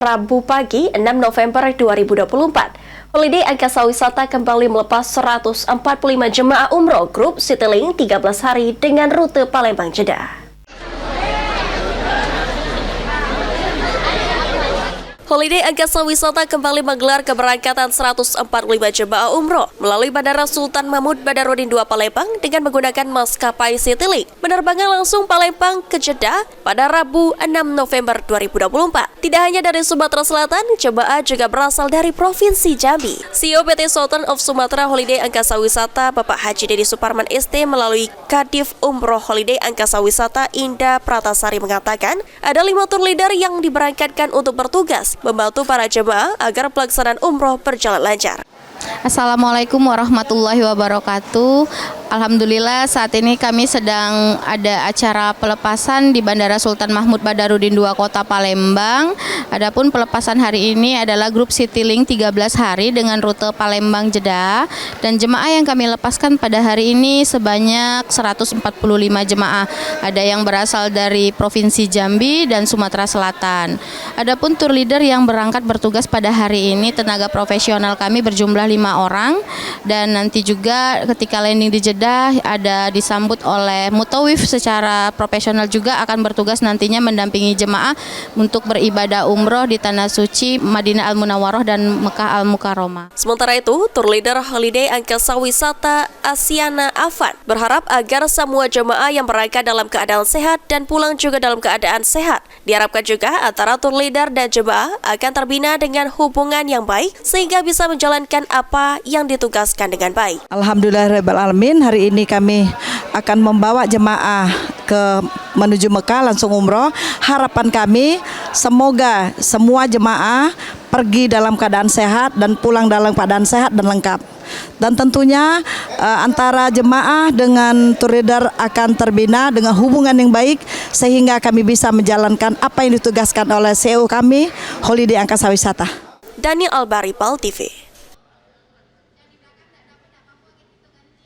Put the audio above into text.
Rabu pagi 6 November 2024, Holiday Angkasa Wisata kembali melepas 145 jemaah umroh grup Citylink 13 hari dengan rute Palembang Jeddah. Holiday Angkasa Wisata kembali menggelar keberangkatan 145 jemaah umroh melalui Bandara Sultan Mahmud Badarudin II Palembang dengan menggunakan maskapai Citylink. Penerbangan langsung Palembang ke Jeddah pada Rabu 6 November 2024. Tidak hanya dari Sumatera Selatan, jemaah juga berasal dari Provinsi Jambi. CEO PT Sultan of Sumatra Holiday Angkasa Wisata Bapak Haji Dedi Suparman ST melalui Kadif Umroh Holiday Angkasa Wisata Indah Pratasari mengatakan ada 5 tour leader yang diberangkatkan untuk bertugas membantu para jemaah agar pelaksanaan umroh berjalan lancar. Assalamualaikum warahmatullahi wabarakatuh. Alhamdulillah saat ini kami sedang ada acara pelepasan di Bandara Sultan Mahmud Badarudin II Kota Palembang. Adapun pelepasan hari ini adalah grup Citylink 13 hari dengan rute Palembang Jeddah, dan jemaah yang kami lepaskan pada hari ini sebanyak 145 jemaah. Ada yang berasal dari Provinsi Jambi dan Sumatera Selatan. Adapun tour leader yang berangkat bertugas pada hari ini tenaga profesional kami berjumlah 5 orang, dan nanti juga ketika landing di Jeddah ada disambut oleh mutawif secara profesional juga akan bertugas nantinya mendampingi jemaah untuk beribadah umroh di Tanah Suci Madinah Al-Munawwaroh dan Mekah Al-Mukarramah. Sementara itu, tour leader Holiday Angkasa Wisata Asiana Afan berharap agar semua jemaah yang berangkat dalam keadaan sehat dan pulang juga dalam keadaan sehat. Diharapkan juga antara tour leader dan jemaah akan terbina dengan hubungan yang baik sehingga bisa menjalankan apa yang ditugaskan dengan baik. Alhamdulillahirabbil alamin, hari ini kami akan membawa jemaah menuju Mekah langsung umroh. Harapan kami semoga semua jemaah pergi dalam keadaan sehat dan pulang dalam keadaan sehat dan lengkap. Dan tentunya antara jemaah dengan tour leader akan terbina dengan hubungan yang baik sehingga kami bisa menjalankan apa yang ditugaskan oleh CEO kami Holiday Angkasa Wisata. Daniel Albari, PAL TV.